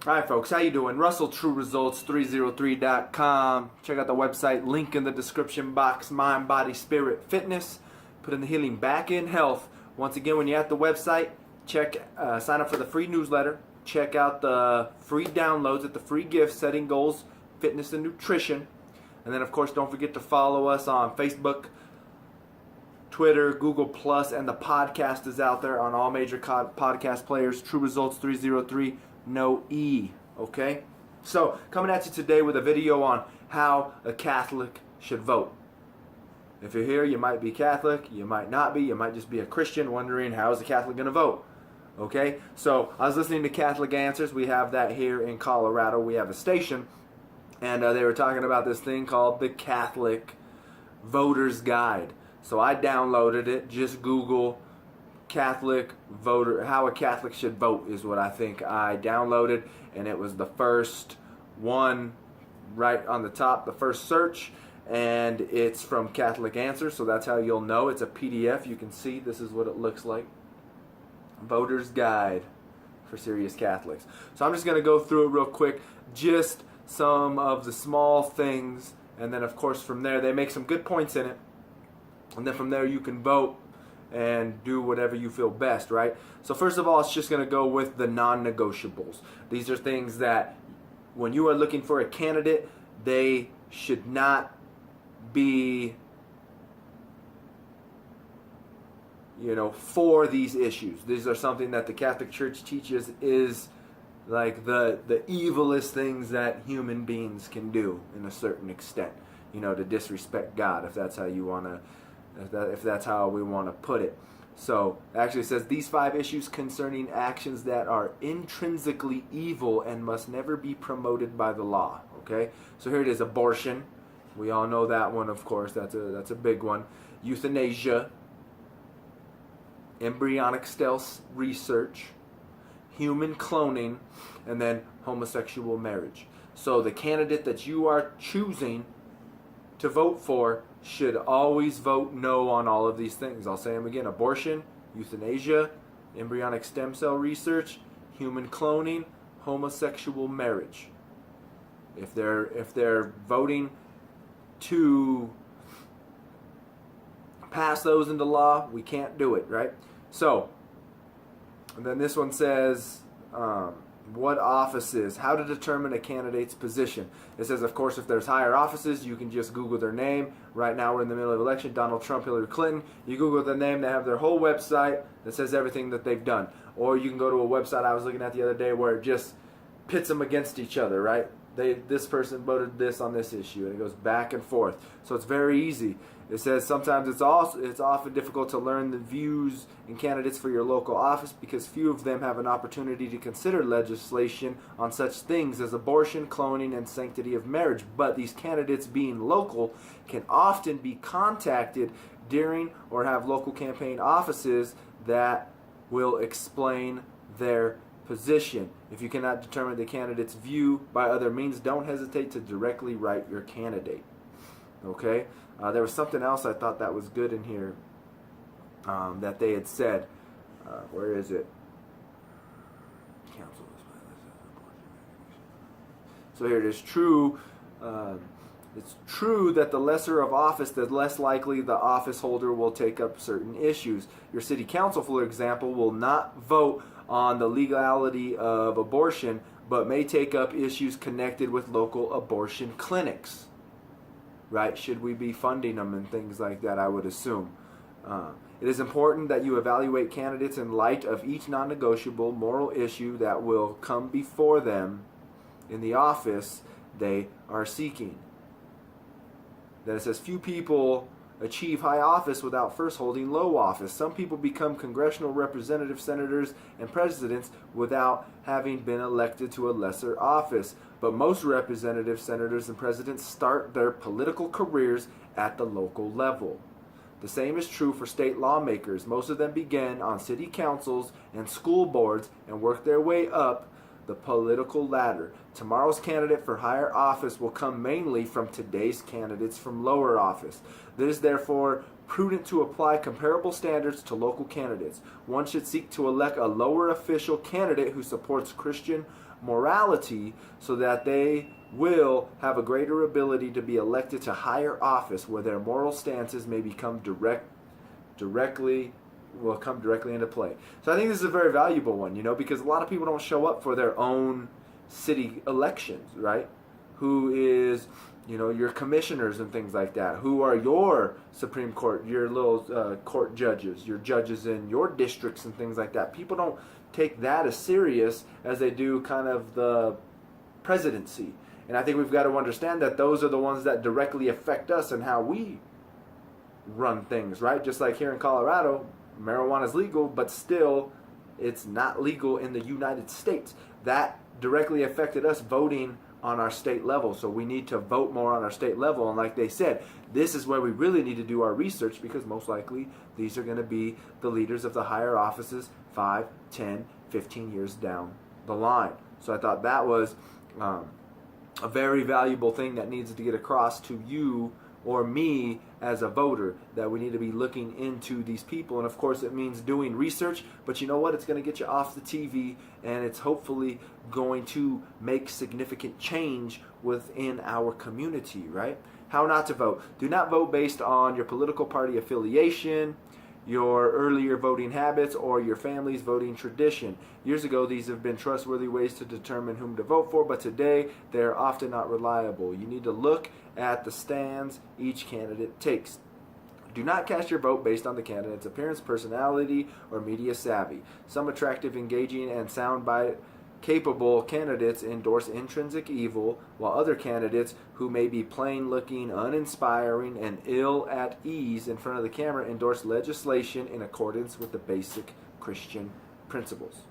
All right, folks, how you doing? RussellTrueResults303.com. Check out the website, link in the description box. Mind, body, spirit, fitness. Put in the healing back in health. Once again, when you're at the website, sign up for the free newsletter. Check out the free downloads at the free gifts, setting goals, fitness and nutrition. And then, of course, don't forget to follow us on Facebook, Twitter, Google+, and the podcast is out there on all major podcast players. True Results 303, no E, okay? So, coming at you today with a video on how a Catholic should vote. If you're here, you might be Catholic, you might not be, you might just be a Christian wondering how is a Catholic going to vote, okay? So, I was listening to Catholic Answers. We have that here in Colorado. We have a station, and they were talking about this thing called the Catholic Voter's Guide. So I downloaded it. Just Google Catholic voter, how a Catholic should vote is what I think I downloaded, and it was the first one right on the top, the first search, and it's from Catholic Answers, so that's how you'll know. It's a PDF. You can see this is what it looks like. Voter's Guide for Serious Catholics. So I'm just going to go through it real quick, just some of the small things, and then of course from there they make some good points in it. And then from there you can vote and do whatever you feel best, right? So first of all, it's just going to go with the non-negotiables. These are things that when you are looking for a candidate, they should not be, for these issues. These are something that the Catholic Church teaches is like the evilest things that human beings can do in a certain extent. To disrespect God, if that's how you want to. If that's how we want to put it. So, it actually says, these 5 issues concerning actions that are intrinsically evil and must never be promoted by the law. Okay? So here it is, abortion. We all know that one, of course. That's a big one. Euthanasia. Embryonic stem research. Human cloning. And then homosexual marriage. So the candidate that you are choosing to vote for should always vote no on all of these things. I'll say them again: abortion, euthanasia, embryonic stem cell research, human cloning, homosexual marriage. If they're voting to pass those into law, we can't do it, right? So, and then this one says, what offices, how to determine a candidate's position. It says, of course, if there's higher offices, you can just Google their name. Right now we're in the middle of election, Donald Trump, Hillary Clinton. You Google their name, they have their whole website that says everything that they've done. Or you can go to a website I was looking at the other day where it just pits them against each other, right? This person voted this on this issue, and it goes back and forth. So it's very easy. It says sometimes it's often difficult to learn the views and candidates for your local office because few of them have an opportunity to consider legislation on such things as abortion, cloning, and sanctity of marriage. But these candidates, being local, can often be contacted during or have local campaign offices that will explain their position. If you cannot determine the candidate's view by other means, don't hesitate to directly write your candidate. Okay? There was something else I thought that was good in here that they had said. Where is it? So here it is. It's true that the lesser of office, the less likely the office holder will take up certain issues. Your city council, for example, will not vote on the legality of abortion, but may take up issues connected with local abortion clinics. Right? Should we be funding them and things like that, I would assume. It is important that you evaluate candidates in light of each non-negotiable moral issue that will come before them in the office they are seeking. Then it says, few people achieve high office without first holding low office. Some people become congressional representatives, senators, and presidents without having been elected to a lesser office. But most representatives, senators, and presidents start their political careers at the local level. The same is true for state lawmakers. Most of them begin on city councils and school boards and work their way up the political ladder. Tomorrow's candidate for higher office will come mainly from today's candidates from lower office. It is therefore prudent to apply comparable standards to local candidates. One should seek to elect a lower official candidate who supports Christian morality so that they will have a greater ability to be elected to higher office where their moral stances may become directly into play. So I think this is a very valuable one, because a lot of people don't show up for their own city elections, right? Who is, your commissioners and things like that? Who are your Supreme Court, your little court judges, your judges in your districts and things like that? People don't take that as serious as they do kind of the presidency. And I think we've got to understand that those are the ones that directly affect us and how we run things, right? Just like here in Colorado, marijuana is legal, but still it's not legal in the United States. That directly affected us voting on our state level. So we need to vote more on our state level. And like they said, this is where we really need to do our research, because most likely these are going to be the leaders of the higher offices 5, 10, 15 years down the line. So I thought that was a very valuable thing that needs to get across to you or me as a voter, that we need to be looking into these people. And of course it means doing research, but you know what? It's going to get you off the TV, and it's hopefully going to make significant change within our community, right? How not to vote. Do not vote based on your political party affiliation, your earlier voting habits, or your family's voting tradition. Years ago, these have been trustworthy ways to determine whom to vote for, but today they are often not reliable. You need to look at the stands each candidate takes. Do not cast your vote based on the candidate's appearance, personality, or media savvy. Some attractive, engaging, and soundbite capable candidates endorse intrinsic evil, while other candidates who may be plain looking, uninspiring, and ill at ease in front of the camera endorse legislation in accordance with the basic Christian principles.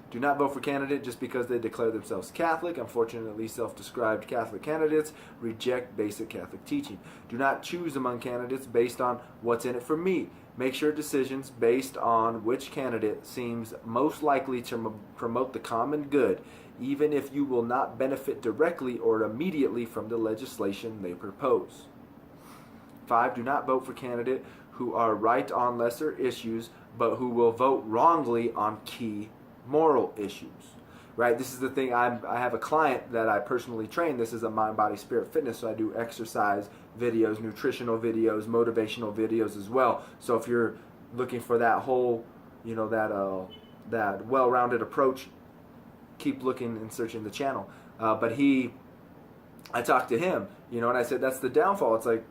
Do not vote for candidate just because they declare themselves Catholic. Unfortunately, self-described Catholic candidates reject basic Catholic teaching. Do not choose among candidates based on what's in it for me. Make sure decisions based on which candidate seems most likely to promote the common good, even if you will not benefit directly or immediately from the legislation they propose. 5. Do not vote for candidates who are right on lesser issues, but who will vote wrongly on key moral issues. Right? This is the thing. I have a client that I personally train. This is a mind, body, spirit fitness. So I do exercise videos, nutritional videos, motivational videos as well. So if you're looking for that whole, that well-rounded approach, keep looking and searching the channel. But I talked to him, and I said, that's the downfall. It's like,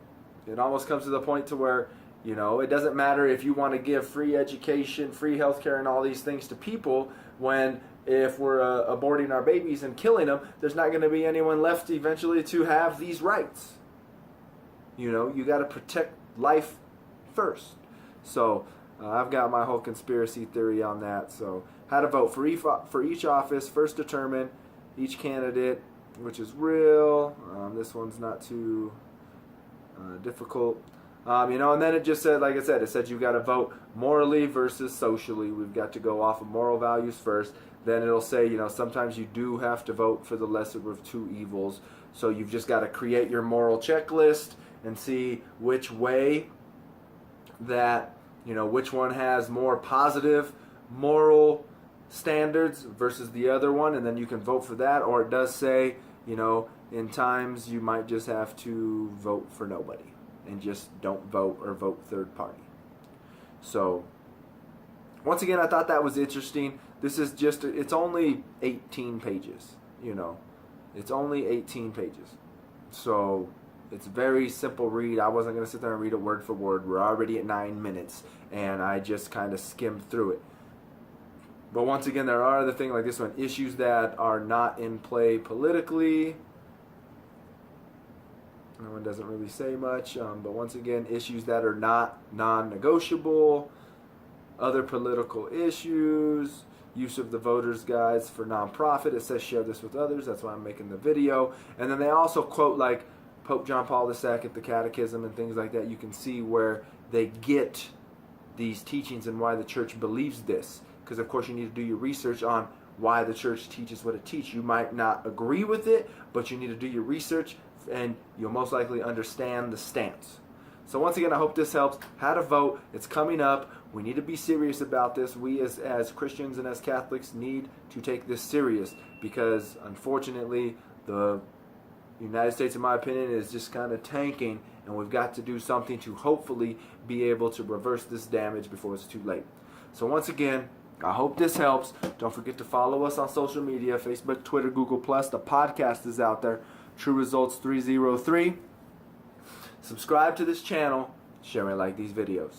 it almost comes to the point to where, it doesn't matter if you want to give free education, free healthcare, and all these things to people, when if we're aborting our babies and killing them, there's not going to be anyone left eventually to have these rights. You got to protect life first. So I've got my whole conspiracy theory on that. So how to vote for each office. First determine each candidate, which is real. This one's not too difficult. And then it just said, like I said, it said you've got to vote morally versus socially. We've got to go off of moral values first. Then it'll say, sometimes you do have to vote for the lesser of two evils. So you've just got to create your moral checklist and see which way that, which one has more positive moral standards versus the other one. And then you can vote for that. Or it does say, in times you might just have to vote for nobody and just don't vote or vote third party. So once again, I thought that was interesting. This is just, it's only 18 pages, It's only 18 pages. So it's a very simple read. I wasn't going to sit there and read it word for word. We're already at 9 minutes, and I just kind of skimmed through it. But once again, there are other things like this one, issues that are not in play politically. No one doesn't really say much, but once again, issues that are not non-negotiable, other political issues, use of the voters' guides for nonprofit. It says share this with others. That's why I'm making the video. And then they also quote like Pope John Paul II, the Catechism, and things like that. You can see where they get these teachings and why the church believes this. Because, of course, you need to do your research on why the church teaches what it teaches. You might not agree with it, but you need to do your research, and you'll most likely understand the stance. So once again, I hope this helps. How to vote. It's coming up. We need to be serious about this. We as Christians and as Catholics need to take this serious, because unfortunately the United States, in my opinion, is just kind of tanking, and we've got to do something to hopefully be able to reverse this damage before it's too late. So once again, I hope this helps. Don't forget to follow us on social media, Facebook, Twitter, Google+. The podcast is out there, True Results 303. Subscribe to this channel, share and like these videos.